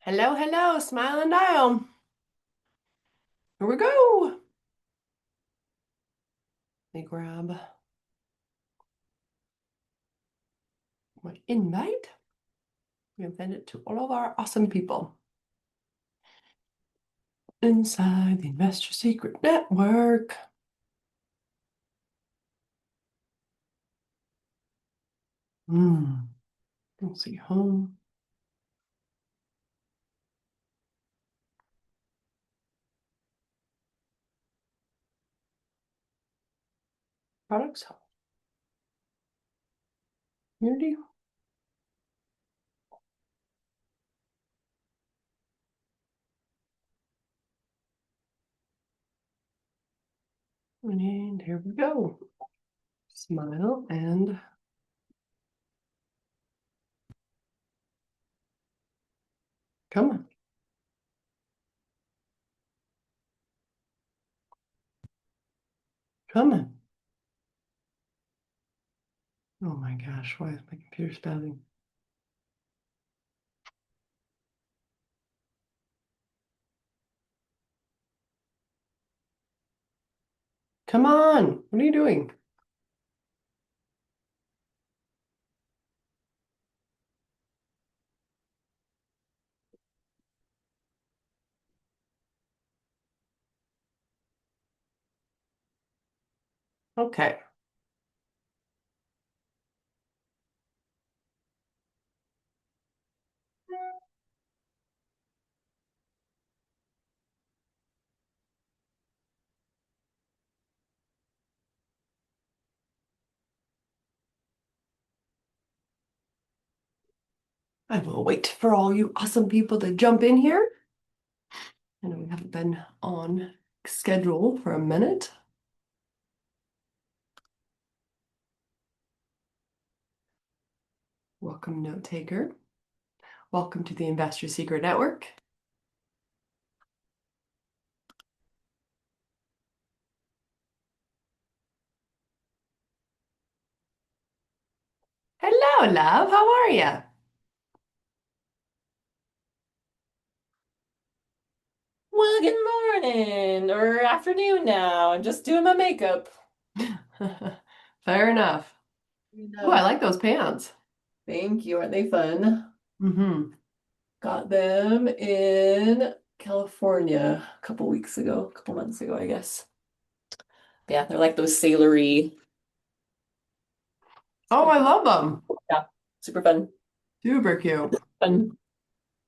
Hello, hello, smile and dial. Here we go. Let me grab my invite. We can send it to all of our awesome people inside the Investor Secret Network. Let's see, home. Products, community. And here we go. Smile and come on. Come on. Oh my gosh, why is my computer spouting? Come on. What are you doing? Okay. I will wait for all you awesome people to jump in here. I know we haven't been on schedule for a minute. Welcome, note taker. Welcome to the Investor Secret Network. Hello, love. How are you? Well, good morning or afternoon now. I'm just doing my makeup. Fair enough. Oh, I Enough. like those pants. Thank you. Aren't they fun? Mm-hmm. Got them in California a couple weeks ago, a couple months ago, I guess. Yeah, they're like those sailory. Oh, I love them. Yeah, super fun. Super cute. Fun.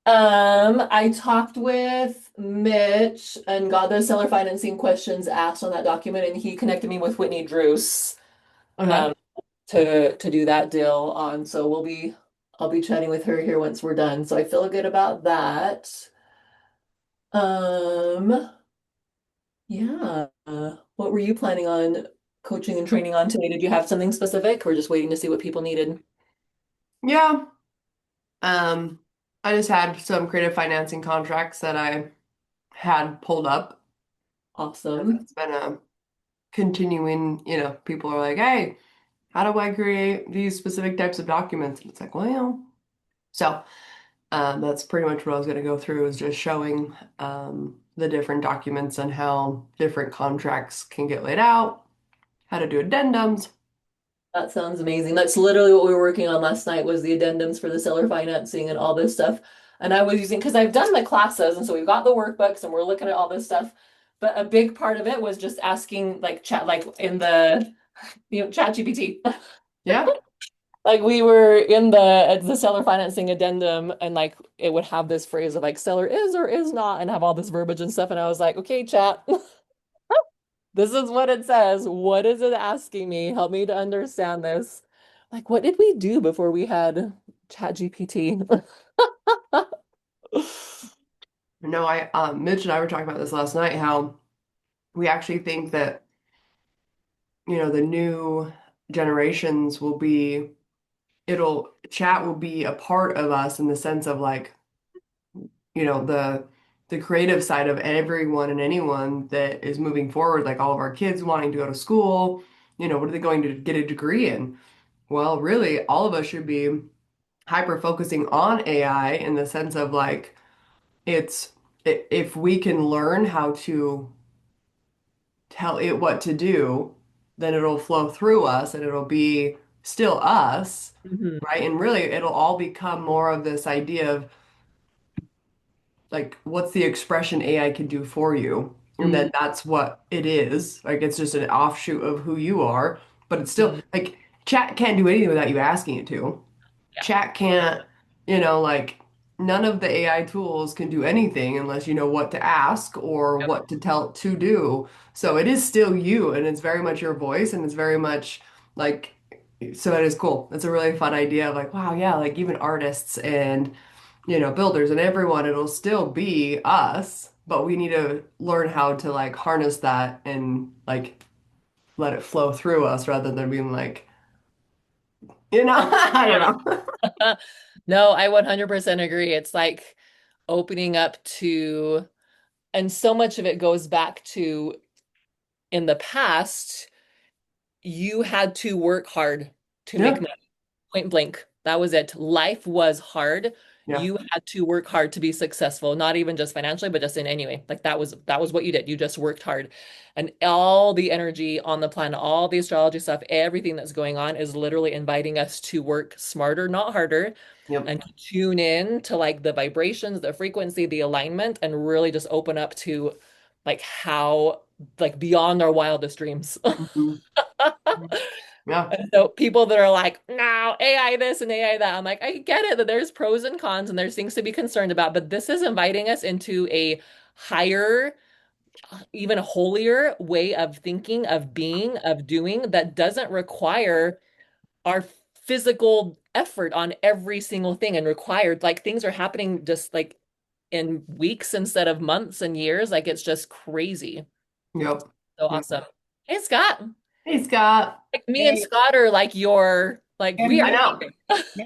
I talked with Mitch and got the seller financing questions asked on that document, and he connected me with Whitney Druce. Okay. Um, to do that deal on. So I'll be chatting with her here once we're done. So I feel good about that. Um, yeah. What were you planning on coaching and training on today? Did you have something specific or just waiting to see what people needed? Yeah. Um, I just had some creative financing contracts that I had pulled up. As Awesome. it's been a continuing, people are like, hey, how do I create these specific types of documents? And it's like, well, so that's pretty much what I was going to go through is just showing the different documents and how different contracts can get laid out, how to do addendums. That sounds amazing. That's literally what we were working on last night was the addendums for the seller financing and all this stuff. And I was using because I've done the classes and so we've got the workbooks and we're looking at all this stuff. But a big part of it was just asking like chat like in the chat GPT. Yeah. Like we were in the seller financing addendum and like it would have this phrase of like seller is or is not and have all this verbiage and stuff. And I was like, okay, chat, this is what it says. What is it asking me? Help me to understand this. Like, what did we do before we had chat GPT? No, Mitch and I were talking about this last night, how we actually think that, the new generations chat will be a part of us in the sense of like, the creative side of everyone and anyone that is moving forward, like all of our kids wanting to go to school, what are they going to get a degree in? Well, really, all of us should be hyper focusing on AI in the sense of like it's if we can learn how to tell it what to do, then it'll flow through us and it'll be still us, Mhm. right? And really, it'll all become more of this idea of like, what's the expression AI can do for you? And then that's what it is. Like, it's just an offshoot of who you are, but it's still Mhm. like chat can't do anything without you asking it to. Yeah. Chat can't, like none of the AI tools can do anything unless you know what to ask or Yep. what to tell it to do. So it is still you and it's very much your voice and it's very much like, so it is cool. It's a really fun idea of like, wow, yeah, like even artists and, builders and everyone, it'll still be us, but we need to learn how to like harness that and like let it flow through us rather than being like, I don't know. No, I 100% agree. It's like opening up to, and so much of it goes back to in the past, you had to work hard to make Yeah. money. Point blank. That was it. Life was hard. Yeah. You had to work hard to be successful, not even just financially, but just in any way. Like that was what you did. You just worked hard. And all the energy on the planet, all the astrology stuff, everything that's going on is literally inviting us to work smarter, not harder, Yep. and to tune in to like the vibrations, the frequency, the alignment, and really just open up to like how like beyond our wildest dreams. Mhm. Yeah. And so people that are like, no, AI this and AI that, I'm like, I get it that there's pros and cons and there's things to be concerned about, but this is inviting us into a higher, even holier way of thinking, of being, of doing that doesn't require our physical effort on every single thing and required, like things are happening just like in weeks instead of months and years. Like it's just crazy. Yep. So Yep. awesome. Hey, Scott. Hey, Scott. Like me and Hey, Scott are like your, like we can I are. we,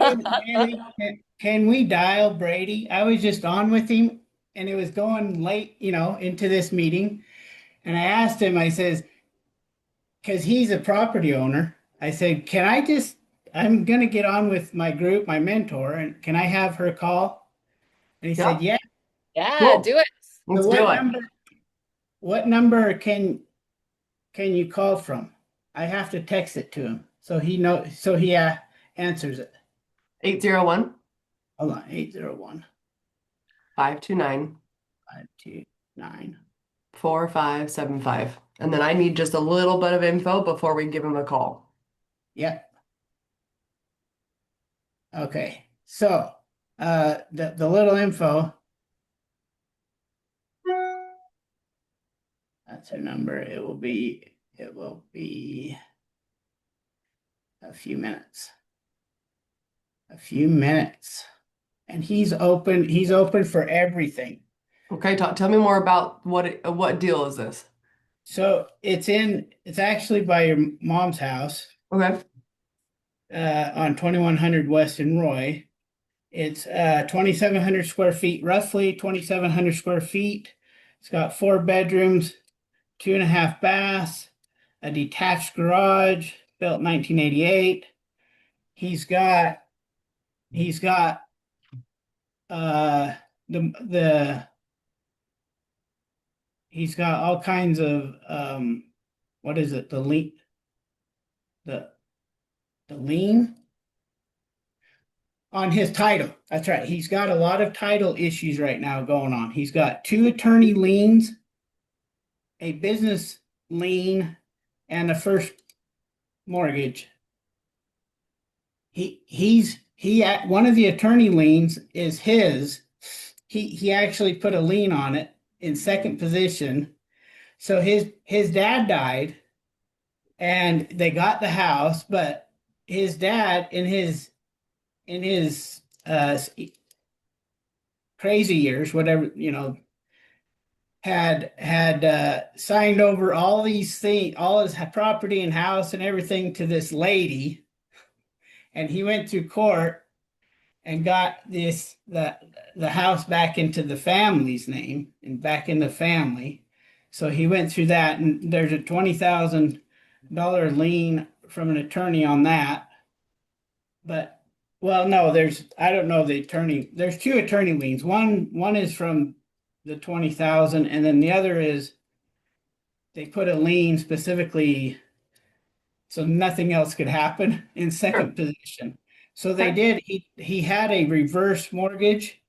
know. Maeli, can we dial Brady? I was just on with him and it was going late, into this meeting. And I asked him, I says, because he's a property owner, I said, I'm going to get on with my group, my mentor, and can I have her call? And he said, Yep. yeah. Yeah, Cool. do it. So Let's do it. what number can you call from? I have to text it to him. So he answers it. 801 Hold on, 801 529 529. 4575. And then I need just a little bit of info before we give him a call. Yep. Okay. So, the little info, that's her number. It will be a few minutes. A few minutes. And he's open for everything. Okay, tell me more about what deal is this? So, it's actually by your mom's house, Okay. on 2100 Weston Roy. It's 2,700 square feet, roughly 2,700 square feet. It's got 4 bedrooms, 2.5 baths, a detached garage built 1988. He's got he's got uh the he's got all kinds of what is it, the the lien on his title. That's right. He's got a lot of title issues right now going on. He's got two attorney liens, a business lien, and a first mortgage. One of the attorney liens is his. He actually put a lien on it in second position. So his dad died and they got the house, but his dad in his crazy years, whatever, had signed over all these things, all his property and house and everything to this lady, and he went through court and got the house back into the family's name and back in the family. So he went through that, and there's a $20,000 lien from an attorney on that. But Well, no, I don't know the attorney. There's two attorney liens. One is from the 20,000, and then the other is they put a lien specifically so nothing else could happen in Sure. second position. So they Okay. did, he had a reverse mortgage,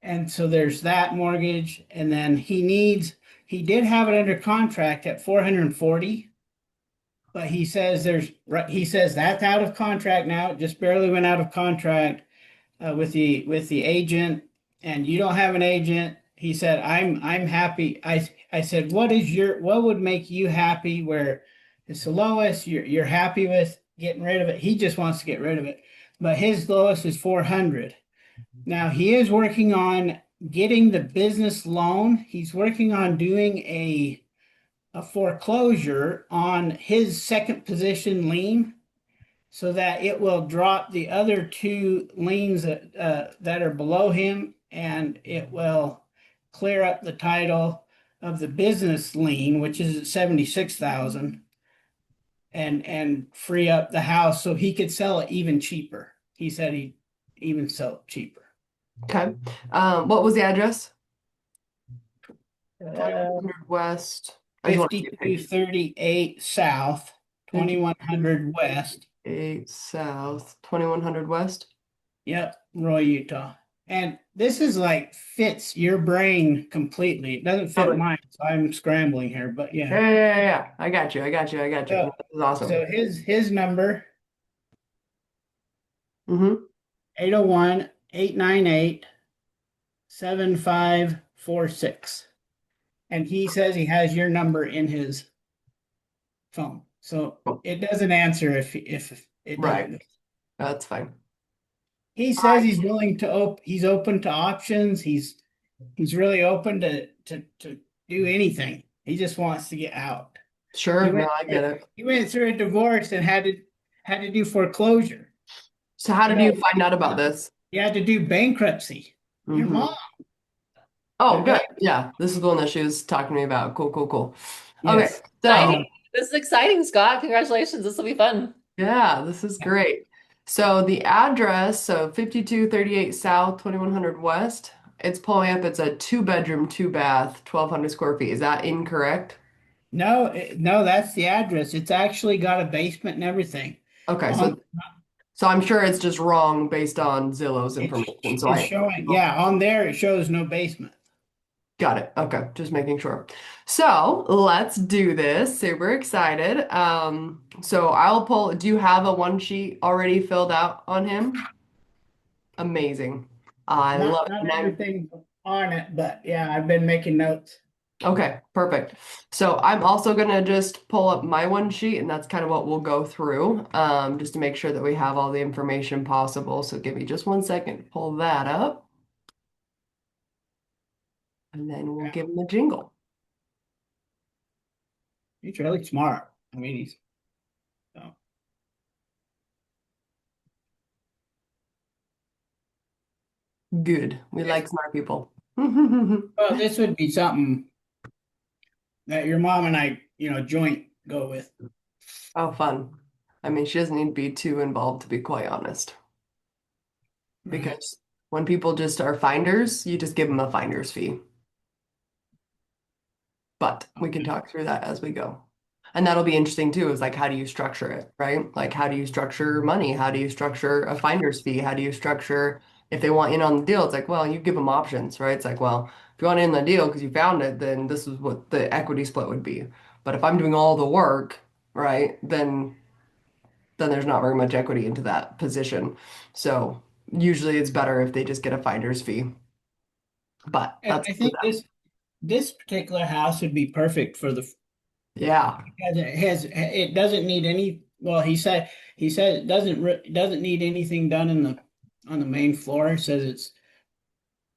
and so there's that mortgage, and then he did have it under contract at 440, but he says he says that's out of contract now. It just barely went out of contract with the agent, and you don't have an agent. He said, I'm happy. I said, what would make you happy where it's the lowest you're happy with getting rid of it? He just wants to get rid of it. But his lowest is 400. Now he is working on getting the business loan. He's working on doing a foreclosure on his second position lien so that it will drop the other two liens that are below him, and it will clear up the title of the business lien, which is at 76,000, and free up the house so he could sell it even cheaper. He said he'd even sell it cheaper. Okay. What was the address? Uh, 2100 West. I just want to see a picture. 5238 South, 2100 West. 58 South, 2100 West. Yep, Roy, Utah. And this is like fits your brain completely. It doesn't fit Totally. mine, so I'm scrambling here. But Yeah, yeah. yeah, yeah, yeah. I got you. I got you. I got you. So, This is awesome. so his number Mm-hmm. 801-898-7546. And he says he has your number in his phone. So it doesn't answer if it doesn't Right. go. That's fine. He says he's willing to he's open to options. He's really open to do anything. He just wants to get out. He Sure. No, went I get it. he went through a divorce and had to do foreclosure. So how You did know, you find out about this? he had to do bankruptcy. Your Mm-hmm. mom. Oh, But good. Yeah. This is the one that she was talking to me about. Cool, cool, cool. Okay. yes. So exciting. This is exciting, Scott. Congratulations. This will be fun. yeah, this is great. So the address, so 5238 South, 2100 West, it's pulling up. It's a two-bedroom, two-bath, 1200 square feet. Is that incorrect? No, no, that's the address. It's actually got a basement and everything. Okay, On so I'm sure it's just wrong based on Zillow's information. So it's I showing, yeah, on there it shows no basement. got it. Okay, just making sure. So let's do this. Super excited. So I'll pull. Do you have a one sheet already filled out on him? Amazing. I love it. Not And I'm everything on it, but yeah, I've been making notes. okay, perfect. So I'm also gonna just pull up my one sheet, and that's kind of what we'll go through, just to make sure that we have all the information possible. So give me just one second to pull that up, and then we'll Yeah, give him a jingle. he's really smart. I mean, he's so. Good. We like smart people. Well, this would be something that your mom and I, joint go with. Oh, fun. I mean, she doesn't need to be too involved, to be quite honest, Right. because when people just are finders, you just give them a finder's fee. But we can Okay. talk through that as we go. And that'll be interesting too, is like how do you structure it, right? Like how do you structure money? How do you structure a finder's fee? How do you structure if they want in on the deal? It's like, well, you give them options, right? It's like, well, if you want in the deal because you found it, then this is what the equity split would be. But if I'm doing all the work, right, then there's not very much equity into that position. So usually it's better if they just get a finder's fee. But And that's I up to think them. this particular house would be perfect for the Yeah, because it doesn't need any. Well, he said it doesn't need anything done in the on the main floor. He says it's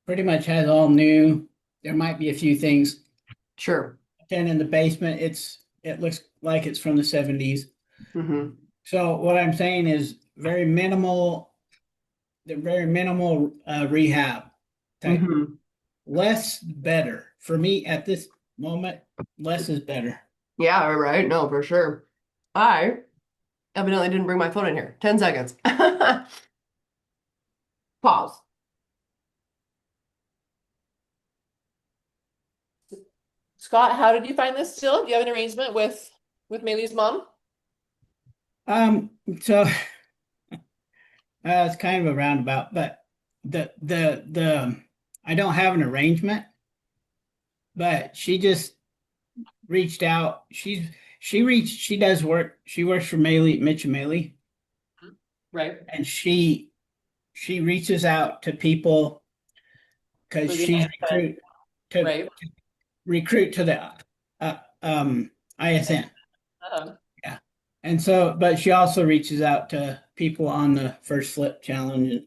pretty much has all new. There might be a few things. sure. Then in the basement, it looks like it's from the 70s. Hmm. So what I'm saying is very minimal. They're very minimal rehab type. Hmm. Less better for me at this moment. Less is better. Yeah, right. No, for sure. I evidently didn't bring my phone in here. 10 seconds. Pause. Scott, how did you find this deal? Do you have an arrangement with Maeli's mom? So it's kind of a roundabout, but the I don't have an arrangement, but she just reached out. She does work. She works for Mitch and Maeli, Right. and she reaches out to people because For the she's ISN, to right? recruit to the ISN. Uh-huh. Yeah. And so, but she also reaches out to people on the first flip challenge. And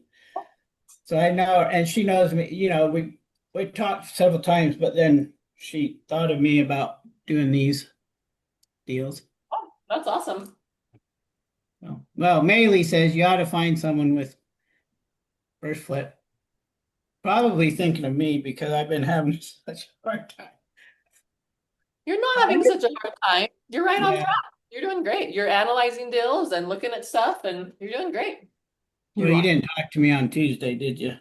so I know, and she knows me, we talked several times, but then she thought of me about doing these deals. Oh, that's awesome. Well, Maylee says you ought to find someone with first flip. Probably thinking of me because I've been having such a hard time. You're not having such a hard time. You're right on Yeah. track. You're doing great. You're analyzing deals and looking at stuff, and you're doing great. Well, you didn't talk to me on Tuesday, did you?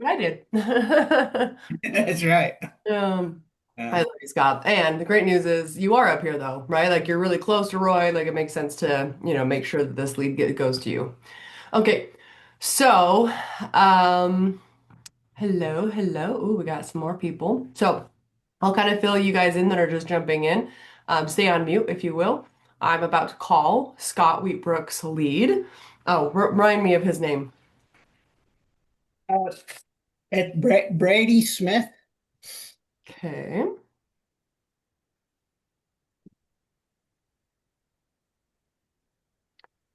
I did. That's right. I love you, Scott. And the great news is you are up here though, right? Like you're really close to Roy. Like it makes sense to, make sure that this lead goes to you. Okay. So, hello, hello. Ooh, we got some more people. So I'll kind of fill you guys in that are just jumping in. Stay on mute if you will. I'm about to call Scott Wheatbrook's lead. Oh, remind me of his name. It's Brady Smith. Okay.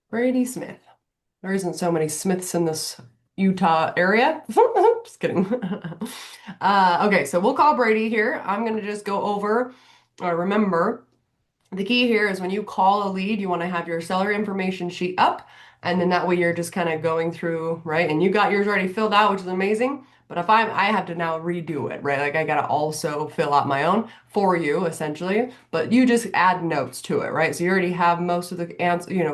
Brady Smith. There isn't so many Smiths in this Utah area. Just kidding. Okay, so we'll call Brady here. I'm going to just go over, remember, the key here is when you call a lead, you want to have your seller information sheet up, and then that way you're just kind of going through, right? And you got yours already filled out, which is amazing. But if I have to now redo it, right? Like I gotta also fill out my own for you, essentially. But you just add notes to it, right? So you already have most of the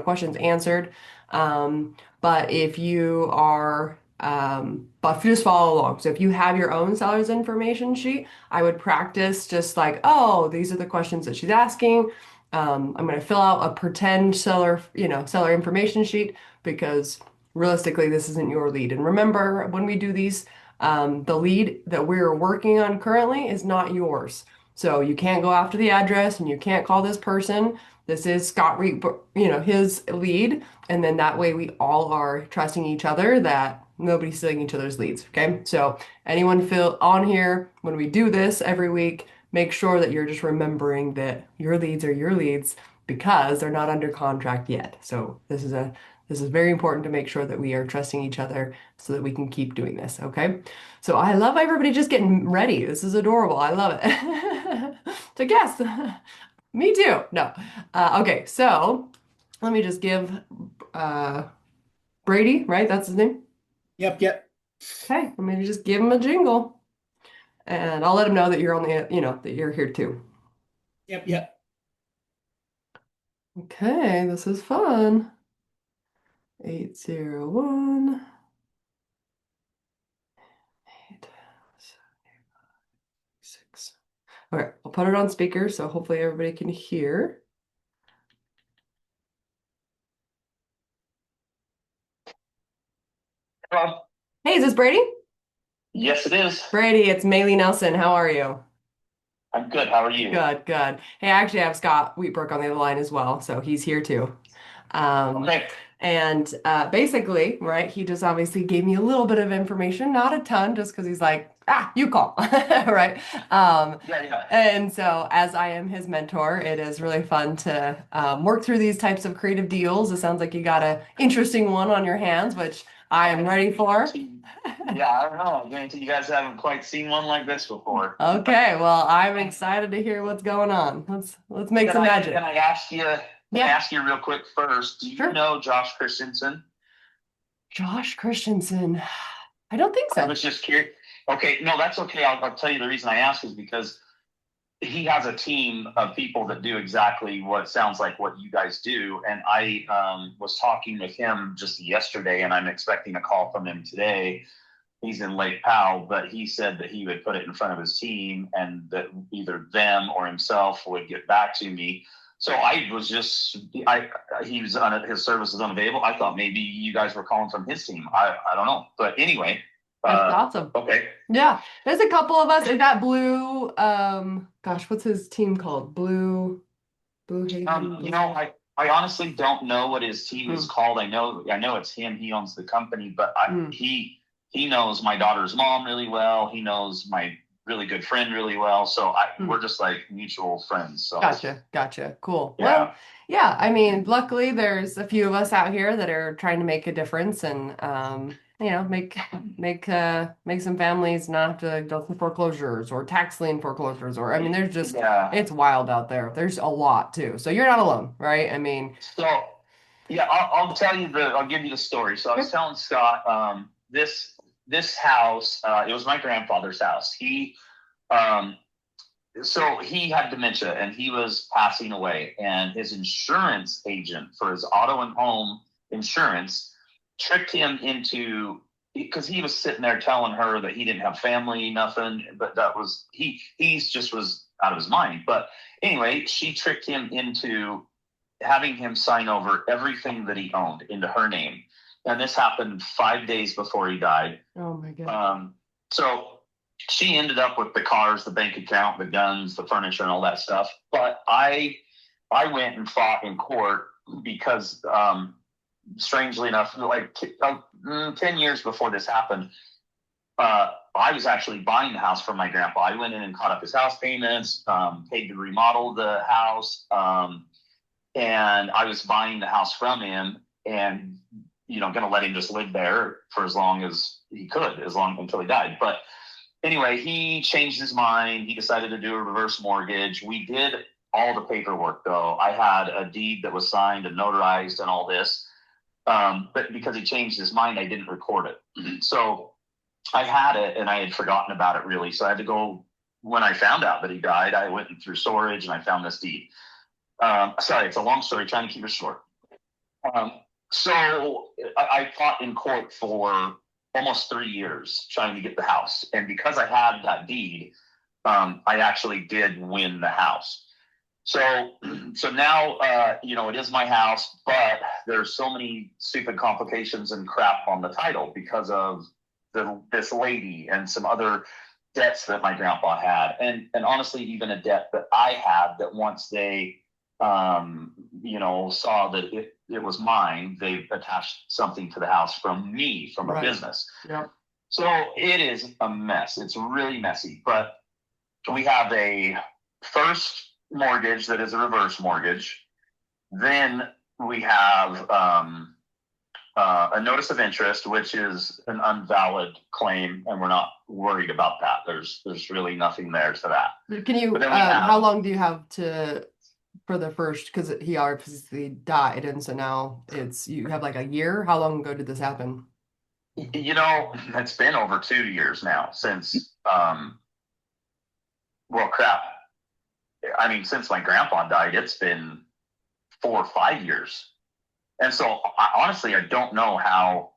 questions answered. But if you are, but if you just follow along. So if you have your own seller's information sheet, I would practice just like, oh, these are the questions that she's asking. I'm going to fill out a pretend seller, seller information sheet because realistically, this isn't your lead. And remember, when we do these, the lead that we're working on currently is not yours. So you can't go after the address and you can't call this person. This is Scott Reed, his lead. And then that way we all are trusting each other that nobody's stealing each other's leads. Okay. So anyone feel on here when we do this every week, make sure that you're just remembering that your leads are your leads because they're not under contract yet. So this is very important to make sure that we are trusting each other so that we can keep doing this, okay? So I love everybody just getting ready. This is adorable. I love it. To guess. Me too. No. Okay, so let me just give Brady, right? That's his name. Yep. Okay, let me just give him a jingle. And I'll let him know that you're on the, that you're here too. Yep. Okay, this is fun. 801 876. Okay, I'll put it on speaker so hopefully everybody can hear. Hello. Hey, is this Brady? Yes, it is. Brady, it's Maeli Nelson. How are you? I'm good. How are you? Good, good. Hey, I actually have Scott Wheatbrook on the other line as well, so he's here too. Okay. And basically, right, he just obviously gave me a little bit of information, not a ton, just because he's like, you call, right? Yeah. And so, as I am his mentor, it is really fun to work through these types of creative deals. It sounds like you got an interesting one on your hands, which I am ready for. Yeah, I don't know. I guarantee you guys haven't quite seen one like this before. Okay, well, I'm excited to hear what's going on. Let's make some magic. Can I ask you real quick first? Do you know Josh Christensen? Josh Christensen. I don't think so. I was just curious. Okay, no, that's okay. I'll tell you the reason I ask is because he has a team of people that do exactly what sounds like what you guys do. And I was talking with him just yesterday, and I'm expecting a call from him today. He's in Lake Powell, but he said that he would put it in front of his team and that either them or himself would get back to me. So I was just, his service is unavailable. I thought maybe you guys were calling from his team. I don't know. But anyway. That's awesome. Okay. Yeah. There's a couple of us. Is that Blue? Gosh, what's his team called? Blue Haven? You know, I honestly don't know what his team is called. I know it's him. He owns the company, but he knows my daughter's mom really well. He knows my really good friend really well. So we're just like mutual friends. So Gotcha. Cool. Yeah. Well, yeah, I mean, luckily there's a few of us out here that are trying to make a difference and you know, make some families not have to go through foreclosures or tax lien foreclosures, or I mean there's just it's wild out there. There's a lot too. So you're not alone, right? I mean, so yeah, I'll tell you I'll give you the story. So I was telling Scott, this house, it was my grandfather's house. So he had dementia and he was passing away, and his insurance agent for his auto and home insurance tricked him into, because he was sitting there telling her that he didn't have family, nothing, but that was, he's just was out of his mind. But anyway, she tricked him into having him sign over everything that he owned into her name. And this happened 5 days before he died. oh my God. So she ended up with the cars, the bank account, the guns, the furniture, and all that stuff. But I went and fought in court because, strangely enough, like 10 years before this happened, I was actually buying the house from my grandpa. I went in and caught up his house payments, paid to remodel the house, and I was buying the house from him, and going to let him just live there for as long as he could, until he died. But anyway, he changed his mind. He decided to do a reverse mortgage. We did all the paperwork, though. I had a deed that was signed and notarized and all this. But because he changed his mind, I didn't record it. So I had it and I had forgotten about it, really. So I had to go, when I found out that he died, I went through storage and I found this deed. Sorry, it's a long story, trying to keep it short. So I fought in court for almost 3 years trying to get the house. And because I had that deed, I actually did win the house. So now, it is my house, but there's so many stupid complications and crap on the title because of this lady and some other debts that my grandpa had. And honestly, even a debt that I had that once they, saw that it was mine, they attached something to the house from me, from a business. Yeah. So it is a mess. It's really messy, but we have a first mortgage that is a reverse mortgage. Then we have a notice of interest, which is an unvalid claim, and we're not worried about that. There's really nothing there to that. Can you how long do you have for the first, because he obviously died, and so now you have like a year? How long ago did this happen? It's been over 2 years now since since my grandpa died. It's been 4 or 5 years. And so honestly, I don't know how.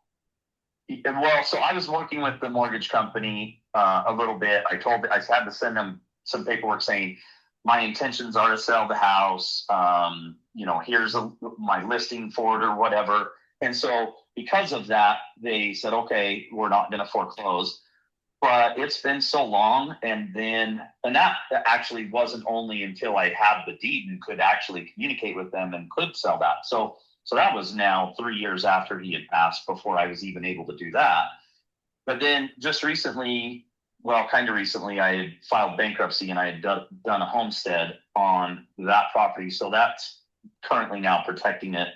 Well, so I was working with the mortgage company a little bit. I had to send them some paperwork saying my intentions are to sell the house. Here's my listing for it or whatever. And so because of that, they said, okay, we're not going to foreclose. But it's been so long. And that actually wasn't only until I had the deed and could actually communicate with them and could sell that. So that was now 3 years after he had passed before I was even able to do that. But then just recently, kind of recently, I had filed bankruptcy and I had done a homestead on that property. So that's currently now protecting it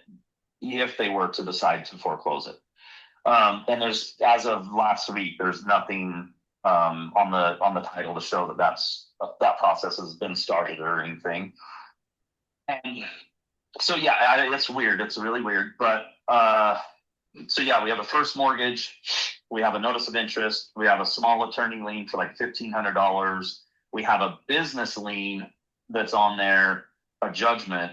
if they were to decide to foreclose it. And there's, as of last week, there's nothing on the title to show that process has been started or anything. And so it's weird. It's really weird. But we have a first mortgage. We have a notice of interest. We have a small attorney lien for like $1,500. We have a business lien that's on there, a judgment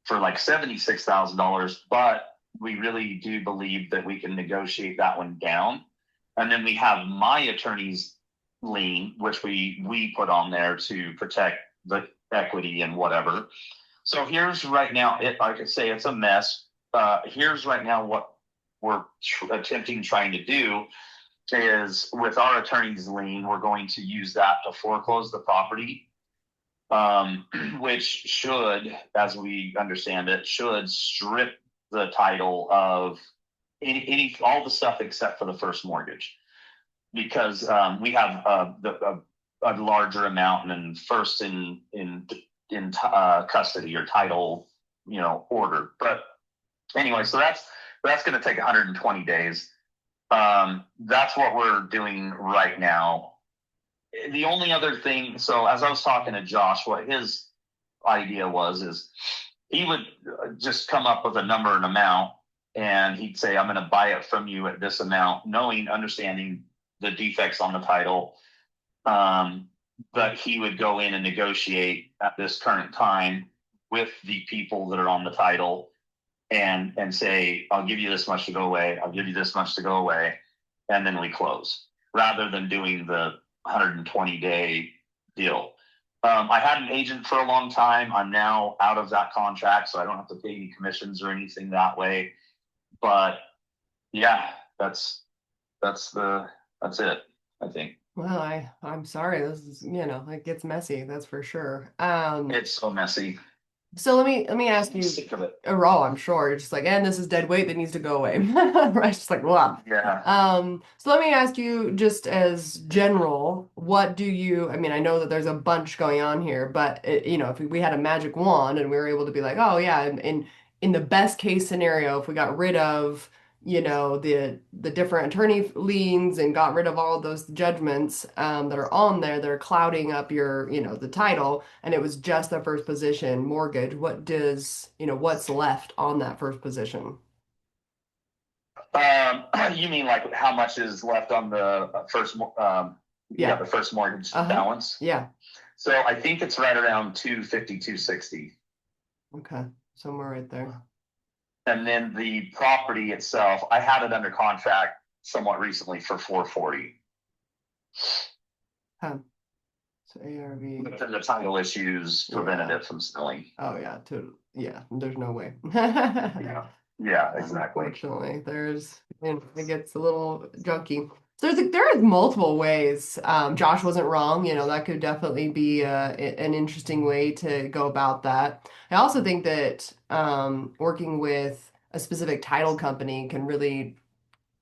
for like $76,000, but we really do believe that we can negotiate that one down. And then we have my attorney's lien, which we put on there to protect the equity and whatever. So here's right now, like I say, it's a mess. Here's right now what we're trying to do is with our attorney's lien, we're going to use that to foreclose the property, which should, as we understand it, should strip the title of any all the stuff except for the first mortgage, because we have a larger amount and first in custody or title, order. But anyway, so that's going to take 120 days. That's what we're doing right now. The only other thing, so as I was talking to Josh, what his idea is he would just come up with a number and amount, and he'd say, I'm going to buy it from you at this amount, understanding the defects on the title. But he would go in and negotiate at this current time with the people that are on the title and say, I'll give you this much to go away. I'll give you this much to go away. And then we close, rather than doing the 120-day deal. I had an agent for a long time. I'm now out of that contract, so I don't have to pay any commissions or anything that way. But yeah, that's it, I think. Well, I'm sorry. This is, it gets messy, that's for sure. It's so messy. So let me ask you. Sick of it. Oh, I'm sure. You're just like, and this is dead weight that needs to go away. Right? Just like, wow. Yeah. So let me ask you, just as general, what do you, I know that there's a bunch going on here, but if we had a magic wand and we were able to be like, oh yeah, in the best case scenario, if we got rid of, the different attorney liens and got rid of all of those judgments that are on there that are clouding up your, the title, and it was just the first position mortgage, what's left on that first position? You mean like how much is left on the first the first mortgage balance? Yeah. So I think it's right around 250, 260. Okay. Somewhere right there. And then the property itself, I had it under contract somewhat recently for 440. So ARV. But then the title issues prevented it from selling. Oh yeah, there's no way. Yeah, exactly. Unfortunately, it gets a little junky. So there's multiple ways. Josh wasn't wrong. That could definitely be an interesting way to go about that. I also think that working with a specific title company can really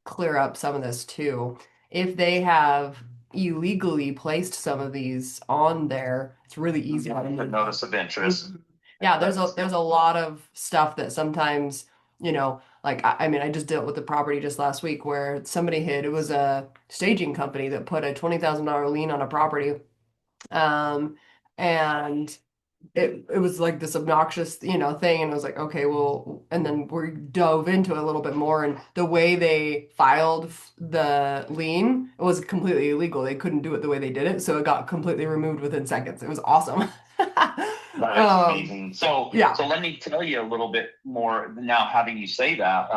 clear up some of this too. If they have illegally placed some of these on there, it's really easy to The notice of interest. Yeah, there's a lot of stuff that sometimes, like I just dealt with the property just last week where it was a staging company that put a $20,000 lien on a property. And it was like this obnoxious, thing. And I was like, okay, well, and then we dove into it a little bit more, and the way they filed the lien, it was completely illegal. They couldn't do it the way they did it. So it got completely removed within seconds. It was awesome. That's amazing. So let me tell you a little bit more now, having you say that.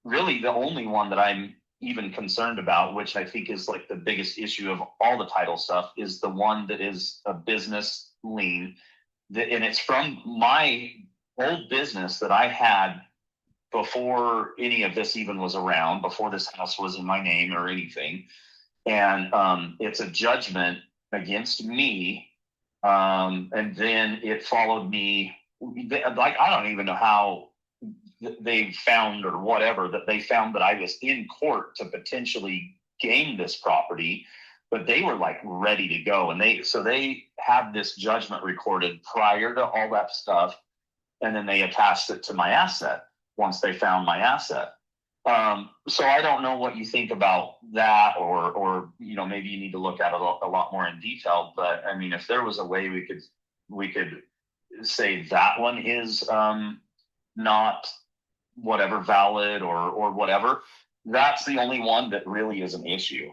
Really, the only one that I'm even concerned about, which I think is like the biggest issue of all the title stuff, is the one that is a business lien. And it's from my old business that I had before any of this even was around, before this house was in my name or anything. And it's a judgment against me. And then it followed me. Like, I don't even know how they found or whatever, that they found that I was in court to potentially gain this property, but they were like ready to go. And they had this judgment recorded prior to all that stuff. And then they attached it to my asset once they found my asset. So I don't know what you think about that, or maybe you need to look at it a lot more in detail. But I mean, if there was a way we could say that one is not whatever valid or whatever, that's the only one that really is an issue.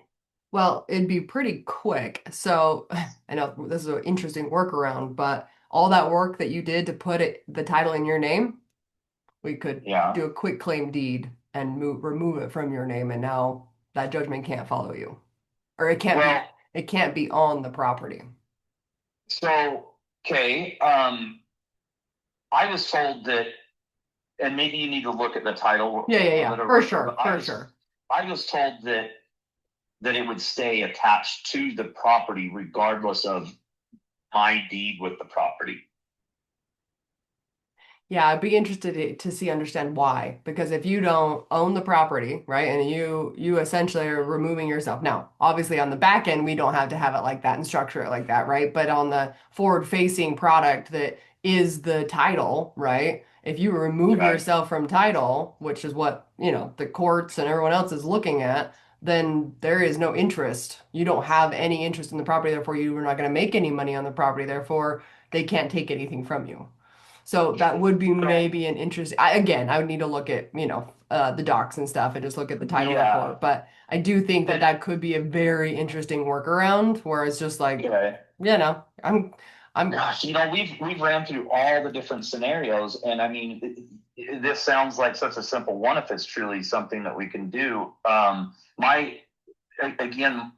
Well, it'd be pretty quick. So I know this is an interesting workaround, but all that work that you did to put the title in your name, we could Yeah. do a quick claim deed and remove it from your name, and now that judgment can't follow you. Or Well, it can't be on the property. so okay. I was told that, and maybe you need to look at the title Yeah, yeah, a yeah. little For bit, but sure, for sure. I was told that it would stay attached to the property regardless of my deed with the property. Yeah, I'd be interested to see understand why. Because if you don't own the property, right, and you essentially are removing yourself. Now, obviously on the back end, we don't have to have it like that and structure it like that, right? But on the forward-facing product that is the title, right? If you remove Okay. yourself from title, which is what, the courts and everyone else is looking at, then there is no interest. You don't have any interest in the property, therefore you are not going to make any money on the property, therefore they can't take anything from you. So that would be maybe an interest. I would need to look at, the docs and stuff and just look at the title Yeah. report. But I do think that And that could be a very interesting workaround where it's just like, okay. I'm, Gosh, we've ran through all the different scenarios, and I mean, this sounds like such a simple one if it's truly something that we can do. My again,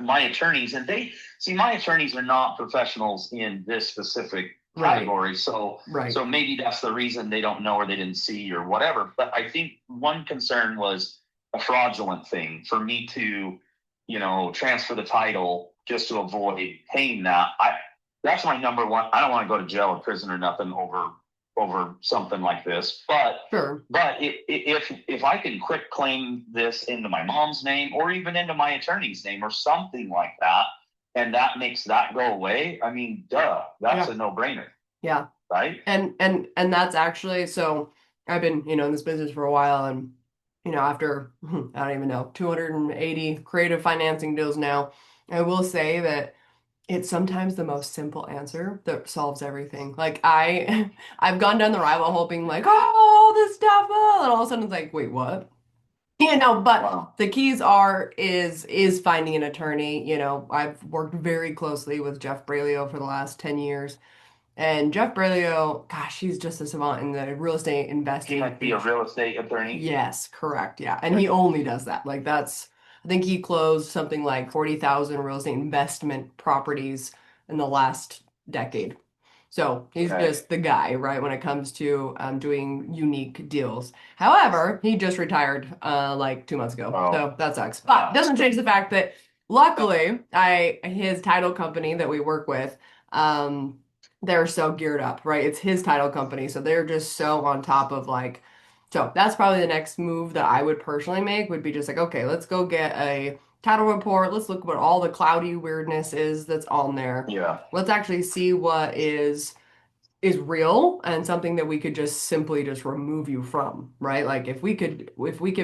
my attorneys, and my attorneys are not professionals in this specific right, category, so right. maybe that's the reason they don't know or they didn't see or whatever. But I think one concern was a fraudulent thing for me to, transfer the title just to avoid paying that. That's my number one. I don't want to go to jail or prison or nothing over something like this. But Sure. if I can quick claim this into my mom's name or even into my attorney's name or something like that, and that makes that go away, I mean, duh, that's Yeah. a no-brainer, Yeah. right? And that's actually, so I've been, in this business for a while, and after I don't even know, 280 creative financing deals now, I will say that it's sometimes the most simple answer that solves everything. Like I've gone down the rabbit hole being like, oh, all this stuff, and all of a sudden it's like, wait, what? But Wow. the keys is finding an attorney. I've worked very closely with Jeff Brailio for the last 10 years. And Jeff Brailio, gosh, he's just a savant in the real estate He investing. might be a real estate attorney. Yes, correct. Yeah. And he only does that. Like I think he closed something like 40,000 real estate investment properties in the last decade. So he's Okay. just the guy, right, when it comes to doing unique deals. However, he just retired like 2 months ago. Oh. So that sucks. But doesn't change the fact that luckily his title company that we work with, they're so geared up, right? It's his title company. So they're just so on top of like, so that's probably the next move that I would personally make would be just like, okay, let's go get a title report. Let's look what all the cloudy weirdness is that's on there. Yeah. Let's actually see what is real and something that we could just simply just remove you from, right? Like if we could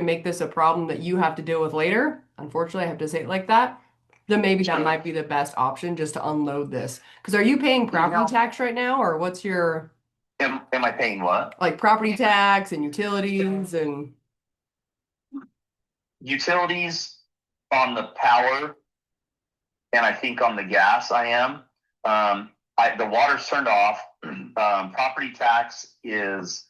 make this a problem that you have to deal with later, unfortunately I have to say it like that, then maybe that might be the best option just to unload this. Because are you paying property tax right now, or what's your Am I paying what? like property tax and utilities and Utilities on the power, and I think on the gas I am. The water's turned off. Property tax is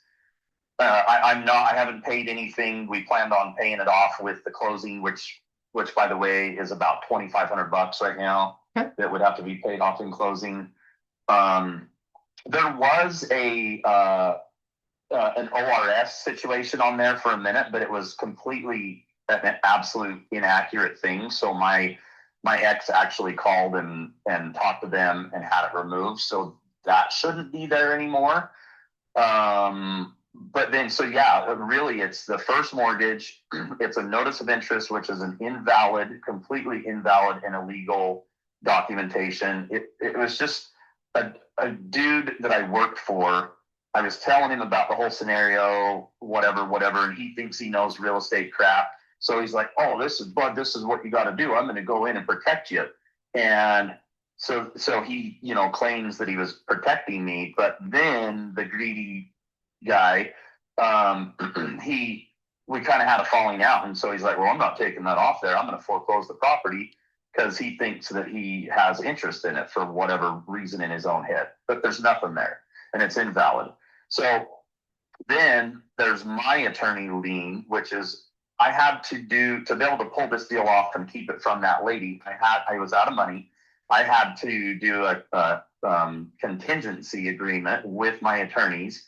I'm not. I haven't paid anything. We planned on paying it off with the closing, which by the way is about $2,500 right now. Okay. That would have to be paid off in closing. There was an ORS situation on there for a minute, but it was completely an absolute inaccurate thing. So my ex actually called and talked to them and had it removed. So that shouldn't be there anymore. But then, so yeah, really it's the first mortgage. It's a notice of interest, which is an completely invalid and illegal documentation. It was just a dude that I worked for. I was telling him about the whole scenario, whatever, and he thinks he knows real estate crap. So he's like, oh, this is what you got to do. I'm going to go in and protect you. And so he, claims that he was protecting me, but then the greedy guy, we kind of had a falling out. And so he's like, well, I'm not taking that off there. I'm going to foreclose the property. because he thinks that he has interest in it for whatever reason in his own head, but there's nothing there and it's invalid. So then there's my attorney lien, which is I had to do to be able to pull this deal off and keep it from that lady. I was out of money. I had to do a contingency agreement with my attorneys,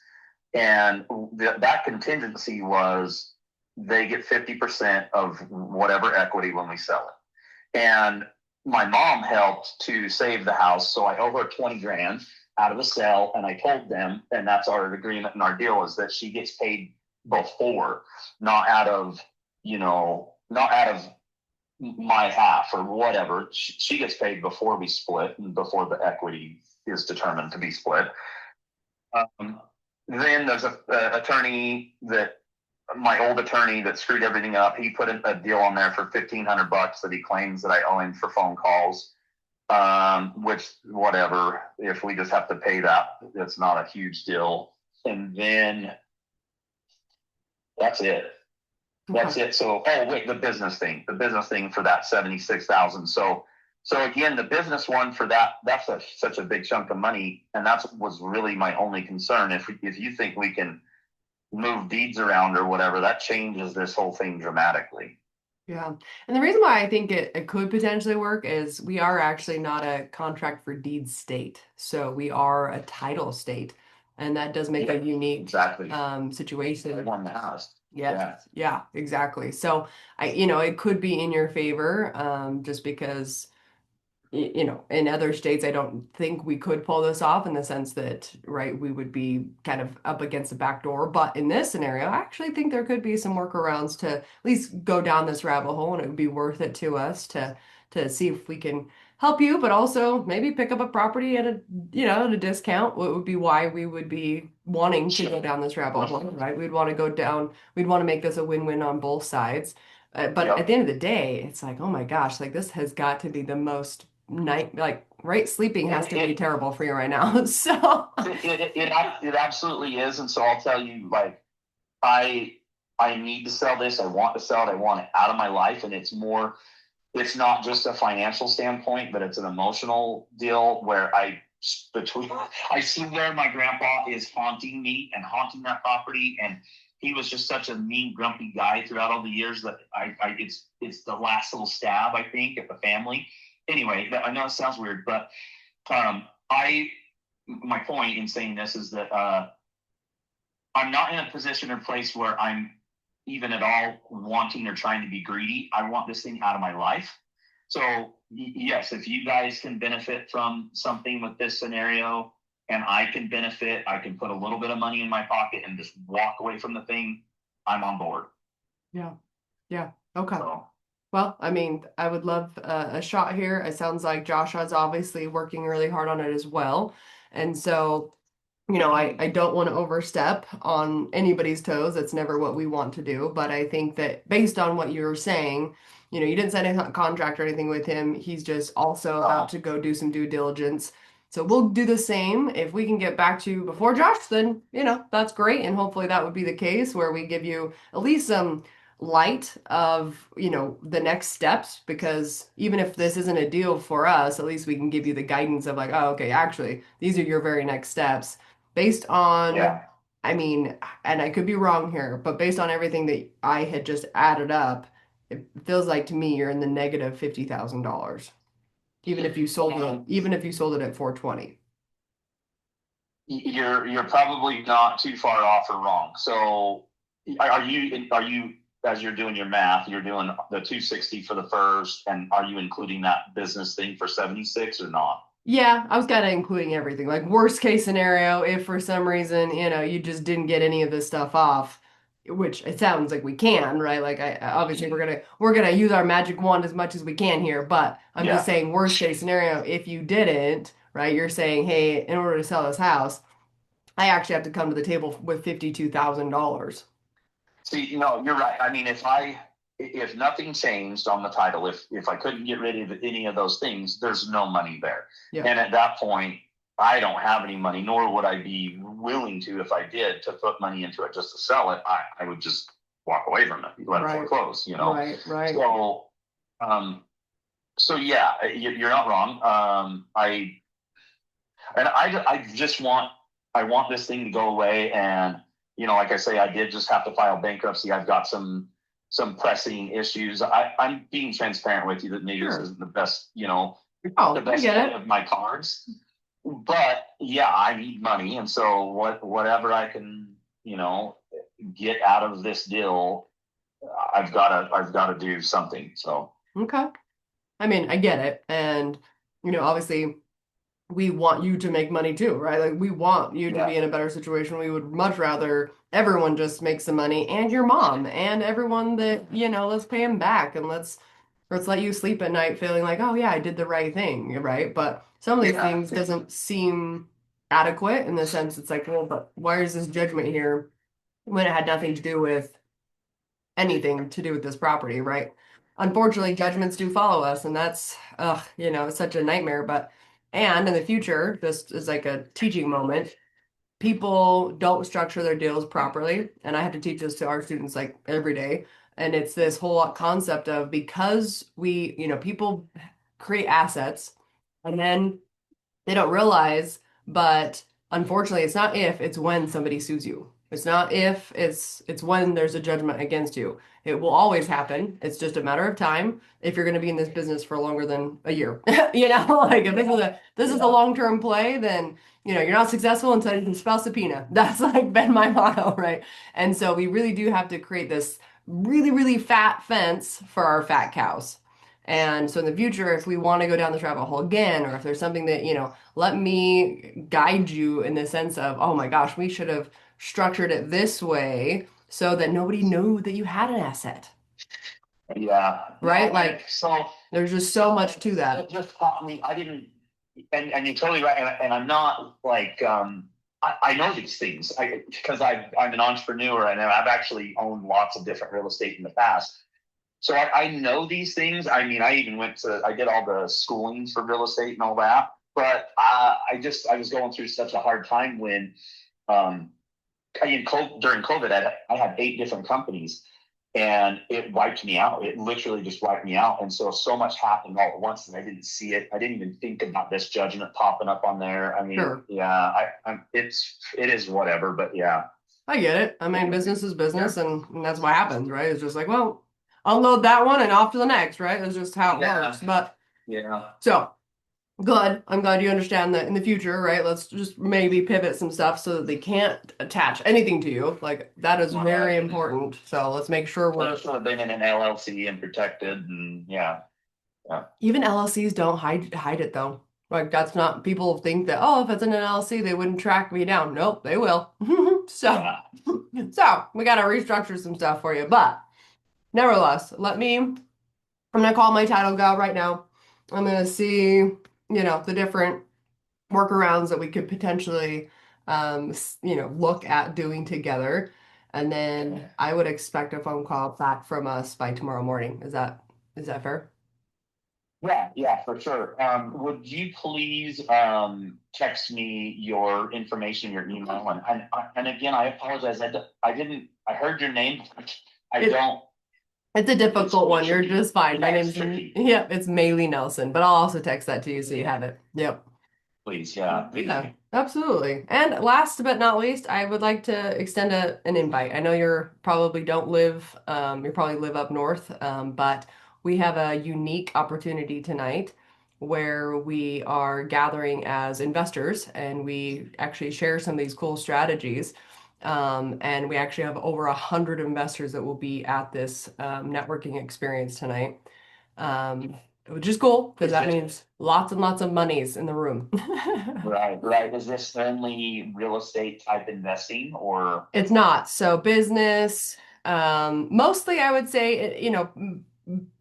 and that contingency was they get 50% of whatever equity when we sell it. And my mom helped to save the house, so I owe her 20 grand out of the sale, and I told them, and that's our agreement and our deal, is that she gets paid before, not out of my half or whatever. She gets paid before we split and before the equity is determined to be split. Then there's a attorney that my old attorney that screwed everything up. He put a deal on there for $1,500 that he claims that I owe him for phone calls. Which whatever, if we just have to pay that, it's not a huge deal. And then that's it. That's it. So, oh wait, the business thing for that 76,000. So again, the business one for that's such a big chunk of money, and was really my only concern. If you think we can move deeds around or whatever, that changes this whole thing dramatically. Yeah. And the reason why I think it could potentially work is we are actually not a contract for deeds state. So we are a title state. And that does make a unique exactly situation. One house. Yeah, exactly. So it could be in your favor, just because in other states, I don't think we could pull this off in the sense that, right, we would be kind of up against the back door. But in this scenario, I actually think there could be some workarounds to at least go down this rabbit hole, and it would be worth it to us to see if we can help you, but also maybe pick up a property at a discount. What would be why we would be wanting to go down this rabbit hole, right? We'd want to make this a win-win on both sides. But at the end of the day, it's like, oh my gosh, like this has got to be the most right, sleeping has to be terrible for you right now. So it absolutely is. And so I'll tell you, like, I need to sell this. I want to sell it. I want it out of my life. And it's not just a financial standpoint, but it's an emotional deal where I see where my grandpa is haunting me and haunting that property. And he was just such a mean, grumpy guy throughout all the years that it's the last little stab, I think, at the family. Anyway, I know it sounds weird, but my point in saying this is that I'm not in a position or place where I'm even at all wanting or trying to be greedy. I want this thing out of my life. So yes, if you guys can benefit from something with this scenario and I can benefit, I can put a little bit of money in my pocket and just walk away from the thing, I'm on board. Yeah. Okay. So, well, I mean, I would love a shot here. It sounds like Joshua's obviously working really hard on it as well. And so, I don't want to overstep on anybody's toes. That's never what we want to do. But I think that based on what you were saying, you didn't sign a contract or anything with him. He's just also about to go do some due diligence. So we'll do the same. If we can get back to you before Josh, then, that's great. And hopefully that would be the case where we give you at least some light of the next steps, because even if this isn't a deal for us, at least we can give you the guidance of like, oh, okay, actually these are your very next steps based on I mean, and I could be wrong here, but based on everything that I had just added up, it feels like to me you're in the negative $50,000 even if you sold it at 420. You're probably not too far off or wrong. So are you as you're doing your math, you're doing the 260 for the first, and are you including that business thing for 76 or not? Yeah, I was kind of including everything. Like worst case scenario, if for some reason, you just didn't get any of this stuff off, which it sounds like we can, right? Like obviously we're gonna use our magic wand as much as we can here, but I'm just saying worst case scenario, if you didn't, right? You're saying, hey, in order to sell this house, I actually have to come to the table with $52,000. See, you're right. I mean, if nothing changed on the title, if I couldn't get rid of any of those things, there's no money there. Yeah. And at that point, I don't have any money, nor would I be willing to, if I did, to put money into it just to sell it. I would just walk away from it, let it foreclose, Right. So, So yeah, you're not wrong. I just want I want this thing to go away, and like I say, I did just have to file bankruptcy. I've got some pressing issues. I'm being transparent with you that maybe this Sure. isn't the best, the Oh, I best get play it. of my cards. But yeah, I need money, and so whatever I can, get out of this deal, I've got to do something. So Okay. I mean, I get it. And, obviously we want you to make money too, right? Like we want you to yeah, be in a better situation. We would much rather everyone just make some money and your mom and everyone that, let's pay him back and let's let you sleep at night feeling like, oh yeah, I did the right thing, right? But some of these yeah, things doesn't seem adequate in the sense it's like, well, but why is this judgment here when it had nothing to do with anything to do with this property, right? Unfortunately, judgments do follow us, and that's, it's such a nightmare. But, and in the future, just as like a teaching moment, people don't structure their deals properly. And I have to teach this to our students like every day. And it's this whole concept of because people create assets and then they don't realize, but unfortunately, it's not if, it's when somebody sues you. It's not if, it's when there's a judgment against you. It will always happen. It's just a matter of time if you're going to be in this business for longer than a year. Like if this is a yeah, long-term play, then you're not successful until you can spell subpoena. That's like been my motto, right? And so we really do have to create this really, really fat fence for our fat cows. And so in the future, if we want to go down this rabbit hole again, or if there's something that, let me guide you in the sense of, oh my gosh, we should have structured it this way so that nobody knew that you had an asset, yeah. right? No, Like so there's just so much to it that. just caught me. I didn't, and you're totally right. And I'm not like, I know these things because I'm an entrepreneur and I've actually owned lots of different real estate in the past. So I know these things. I mean, I did all the schooling for real estate and all that. But I was going through such a hard time when, um, during COVID, I had 8 different companies, and it wiped me out. It literally just wiped me out. And so much happened all at once, and I didn't see it. I didn't even think about this judgment popping up on there. I mean, Sure. yeah, it is whatever, but yeah, I get it. I mean, business is business, and that's what happens, right? It's just like, well, unload that one and off to the next, right? It's just how it yeah, works. But yeah, so good. I'm glad you understand that in the future, right? Let's just maybe pivot some stuff so that they can't attach anything to you. Like that is very right. important. So let's make sure So we're it should have been in an LLC and protected, and yeah, yeah, even LLCs don't hide it though. Like that's not people think that oh if it's in an LLC they wouldn't track me down. Nope, they will. So yeah, so we gotta restructure some stuff for you. But nevertheless, I'm gonna call my title gal right now. I'm gonna see, the different workarounds that we could potentially look at doing together. And then I would expect a phone call back from us by tomorrow morning. Is that fair? yeah, for sure. Would you please text me your information, your email, and again, I apologize. I heard your name. I It don't. it's a It's difficult one. You're tricky. just fine. My Yeah, it's name's tricky. yep, it's Maeli Nelson, but I'll also text that to you so you have it. Yep. Please, yeah, thank Yeah, you. absolutely. And last but not least, I would like to extend an invite. I know you probably live up north, but we have a unique opportunity tonight where we are gathering as investors and we actually share some of these cool strategies. And we actually have over 100 investors that will be at this networking experience tonight. Um, which is cool because Is that this means lots and lots of monies in the room. right? Right. Is this only real estate type investing, or It's not. So business, mostly I would say,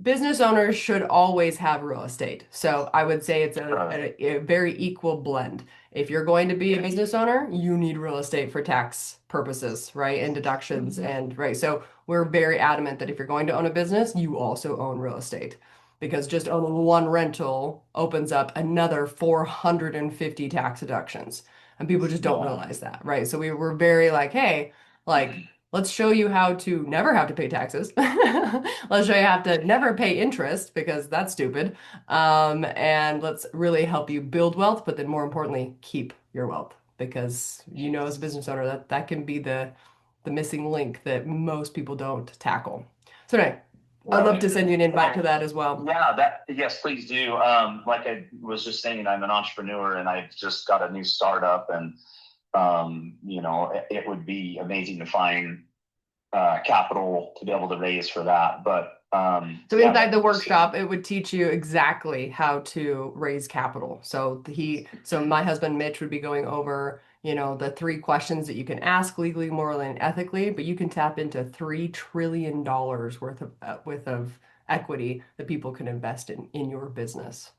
business owners should always have real estate. So I would say it's a very equal blend. If you're going to be a business owner, you need real estate for tax purposes, right? And deductions and right. So we're very adamant that if you're going to own a business, you also own real estate. Because just owning one rental opens up another 450 tax deductions. And people just don't yeah, realize that, right? So we were very like, hey, like let's show you how to never have to pay taxes. Let's show you how to never pay interest because that's stupid. And let's really help you build wealth, but then more importantly, keep your wealth because you know as a business owner that can be the missing link that most people don't tackle. So anyway, I'd love to send you an invite to that as well. Yeah, yes, please do. Like I was just saying, I'm an entrepreneur and I've just got a new startup, and it would be amazing to find capital to be able to raise for that. But so inside the workshop, it would teach you exactly how to raise capital. So my husband Mitch would be going over, the 3 questions that you can ask legally, morally, and ethically, but you can tap into $3 trillion worth of equity that people can invest in your business.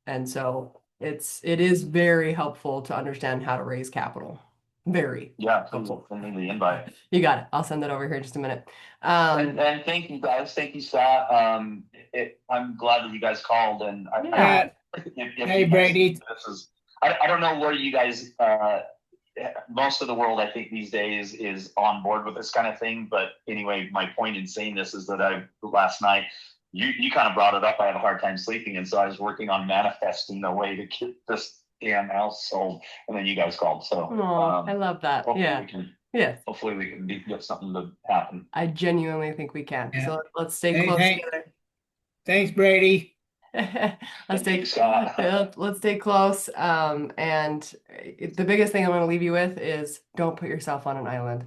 And so it is very helpful to understand how to raise capital. Very. Yeah, please send me the invite. You got it. I'll send that over here in just a minute. And thank you guys. Thank you, Scott. I'm glad that you guys called, and Yeah. Hey, Brady. I don't know where you guys. Most of the world, I think, these days is on board with this kind of thing. But anyway, my point in saying this is that last night you kind of brought it up. I had a hard time sleeping, and so I was working on manifesting a way to get this damn house sold, and then you guys called. So I love that. Yeah. Yes. Hopefully we can get something to happen. I genuinely think we can. Yeah. So let's stay close together. Thanks, Brady. Let's stay close. And the biggest thing I'm going to leave you with is don't put yourself on an island.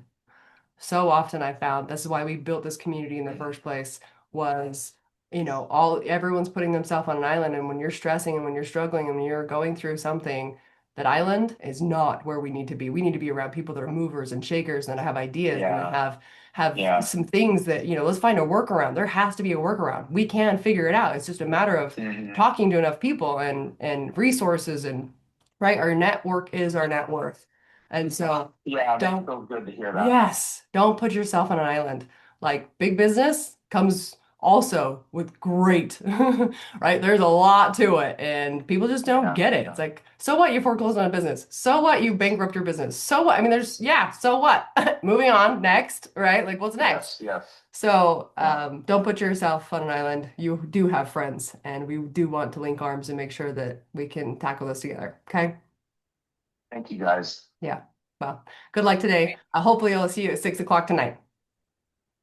So often I found this is why we built this community in the first place was, everyone's putting themselves on an island. And when you're stressing and when you're struggling and when you're going through something, that island is not where we need to be. We need to be around people that are movers and shakers and have ideas and have some things that, let's find a workaround. There has to be a workaround. We can figure it out. It's just a matter of talking to enough people and resources and right. Our network is our net worth. And so don't feel good to hear that. Yes, don't put yourself on an island. Like big business comes also with great, right? There's a lot to it and people just don't get it. It's like, so what you foreclosed on a business? So what you bankrupt your business? So what? I mean, so what? Moving on, next, right? Like what's next? Yes. So don't put yourself on an island. You do have friends and we do want to link arms and make sure that we can tackle this together. Okay? Thank you guys. Yeah. Well, good luck today. Hopefully I'll see you at 6 o'clock tonight.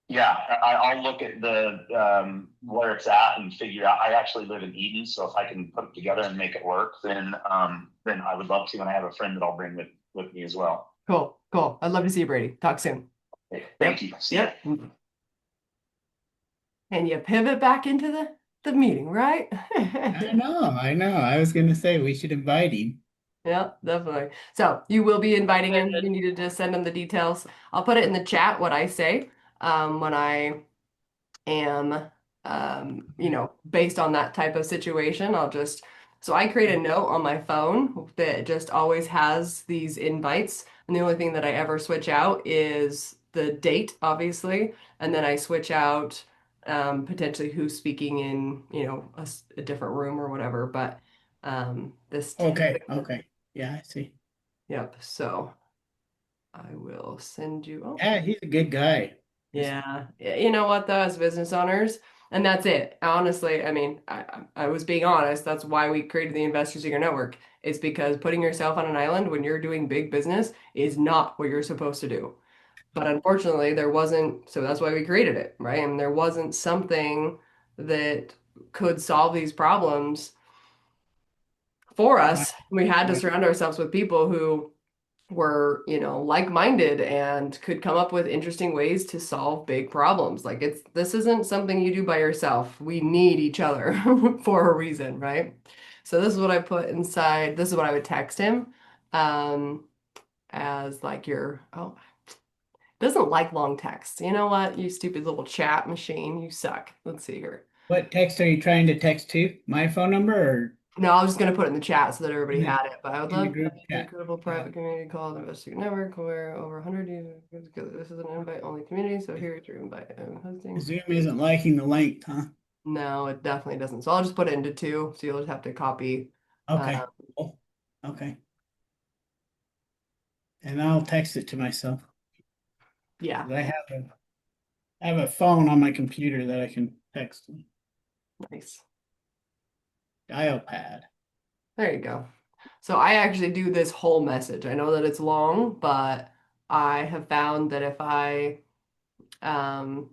Yeah, I'll look at the where it's at and figure out. I actually live in Eden, so if I can put it together and make it work, then I would love to. And I have a friend that I'll bring with me as well. Cool. I'd love to see you, Brady. Talk soon. Okay, thank you. See ya. And you pivot back into the meeting, right? I know. I was going to say we should invite him. Yeah, definitely. So you will be inviting him. You needed to send him the details. I'll put it in the chat what I say when I am, based on that type of situation. So I create a note on my phone that just always has these invites. And the only thing that I ever switch out is the date, obviously. And then I switch out potentially who's speaking in, a different room or whatever. But this. Okay. Yeah, I see. Yep. So I will send you. Oh. Yeah, he's a good guy. Yeah. You know what, though, as business owners, and that's it. Honestly, I mean, I was being honest. That's why we created the Investor Seeker Network. It's because putting yourself on an island when you're doing big business is not what you're supposed to do. But unfortunately, there wasn't, so that's why we created it, right? And there wasn't something that could solve these problems for us. We had to surround ourselves with people who were, like-minded and could come up with interesting ways to solve big problems. Like this isn't something you do by yourself. We need each other for a reason, right? So this is what I put inside. This is what I would text him as like doesn't like long text. You know what? You stupid little chat machine. You suck. Let's see here. What text are you trying to text to? My phone number or? No, I was just gonna put it in the chat so that everybody had it. But I would love group an incredible private community called Investor Network where over 100 users get together. This is an invite-only community, so here to invite hosting. Zoom isn't liking the link, huh? No, it definitely doesn't. So I'll just put it into 2, so you'll just have to copy. Okay. Okay. And I'll text it to myself. Yeah, 'Cause I have a phone on my computer that I can text them. nice. Dial pad. There you go. So I actually do this whole message. I know that it's long, but I have found that if I um,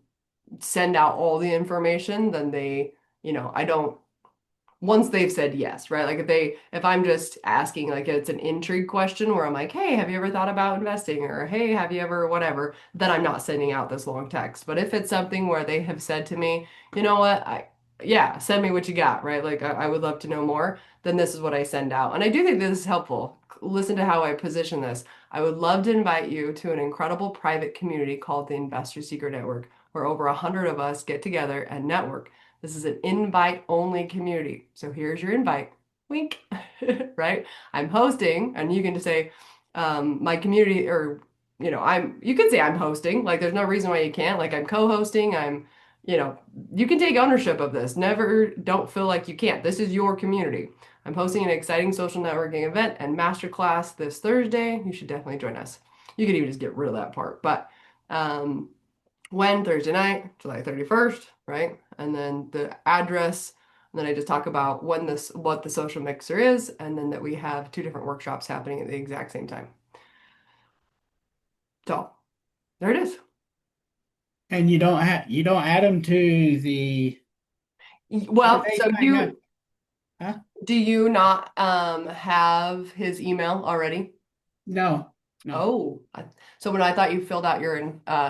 send out all the information, then I don't once they've said yes, right? Like if I'm just asking, like it's an intrigue question where I'm like, hey, have you ever thought about investing? Or hey, have you ever whatever, then I'm not sending out this long text. But if it's something where they have said to me, you know what, yeah, send me what you got, right? Like I would love to know more, then this is what I send out. And I do think this is helpful. Listen to how I position this. I would love to invite you to an incredible private community called the Investor Secret Network, where over 100 of us get together and network. This is an invite only community. So here's your invite. Wink, right? I'm hosting, and you can just say, my community, or, you can say I'm hosting. Like, there's no reason why you can't. Like, I'm co-hosting. You know, you can take ownership of this. Never, don't feel like you can't. This is your community. I'm hosting an exciting social networking event and masterclass this Thursday. You should definitely join us. You could even just get rid of that part. But, when Thursday night, July 31st, right? And then the address. And then I just talk about what the social mixer is, and then that we have two different workshops happening at the exact same time. So there it is. And you don't add them to the, or Well, they so sign up, huh? do you not have his email already? No, no. Oh, so when I thought you filled out your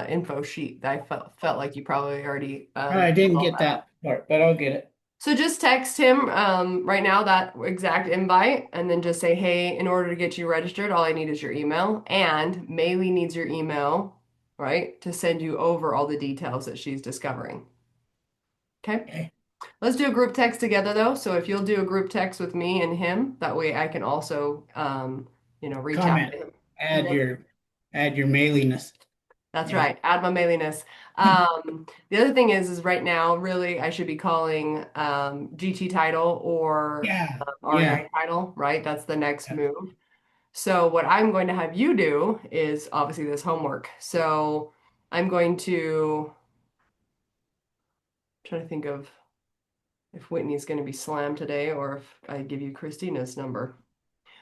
info sheet, I felt like you probably already I filled didn't all get that out. that part, but I'll get it. So just text him right now that exact invite and then just say, hey, in order to get you registered, all I need is your email. And Maeli needs your email, right, to send you over all the details that she's discovering. Okay. Okay. Let's do a group text together though. So if you'll do a group text with me and him, that way I can also reach out Comment. to him. Add Yeah. your mailiness. That's Yeah. right. Add my mailiness. The other thing is right now, really, I should be calling GT title or Yeah. Yeah. REI title, right? That's the next Yeah. move. So what I'm going to have you do is obviously this homework. So I'm going to try to think of if Whitney's going to be slammed today or if I give you Christina's number.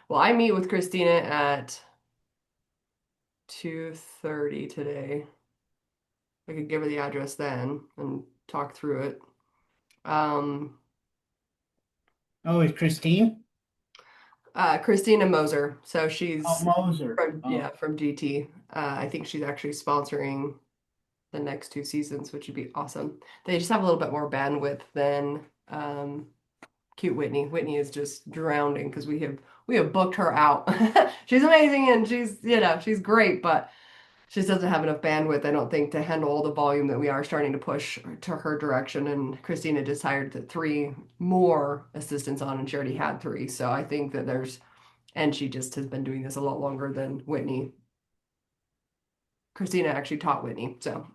Well, I meet with Christina at 2:30 today. I could give her the address then and talk through it. Um, Oh, it's Christine? Christina Moser. So Oh, she's Moser. from, Oh, yeah, from GT. I think she's actually sponsoring the next two seasons, which would be awesome. They just have a little bit more bandwidth than cute Whitney. Whitney is just drowning because we have booked her out. She's amazing and she's great, but she just doesn't have enough bandwidth, I don't think, to handle all the volume that we are starting to push to her direction. And Christina just hired three more assistants on, and she already had three. So I think that and she just has been doing this a lot longer than Whitney. Christina actually taught Whitney, so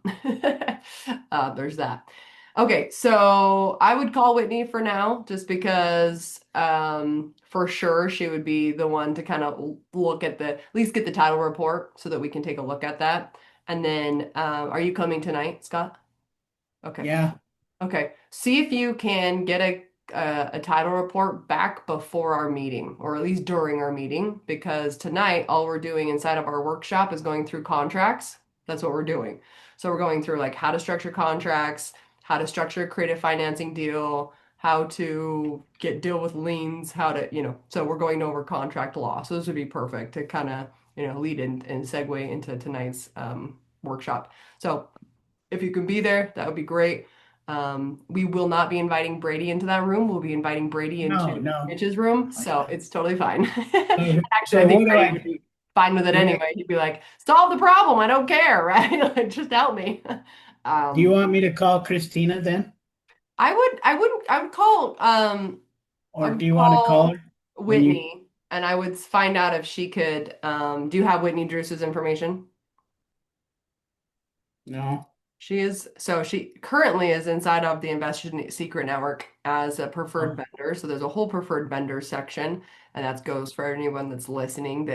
there's that. Okay, so I would call Whitney for now, just because for sure she would be the one to kind of look at least get the title report so that we can take a look at that. And then, are you coming tonight, Scott? Okay. yeah. Okay. See if you can get a title report back before our meeting, or at least during our meeting, because tonight all we're doing inside of our workshop is going through contracts. That's what we're doing. So we're going through like how to structure contracts, how to structure a creative financing deal, how to deal with liens, how to, so we're going over contract law. So this would be perfect to kind of, lead in and segue into tonight's workshop. So if you can be there, that would be great. We will not be inviting Brady into that room. We'll be inviting Brady No, into no. Mitch's room, so it's totally fine. So, Actually, I so think what do Brady I would be fine with it do? anyway. He'd be like, "Solve the problem. I don't care, right? Like, just help me." Do you Um, want me to call Christina then? I would call I Or would do you want to call call her when you, Whitney, and I would find out if she could. Do you have Whitney Druce's information? no? She currently is inside of the Investor Secret Network as a preferred Oh, vendor. So there's a whole preferred vendor section, and that goes for anyone that's listening.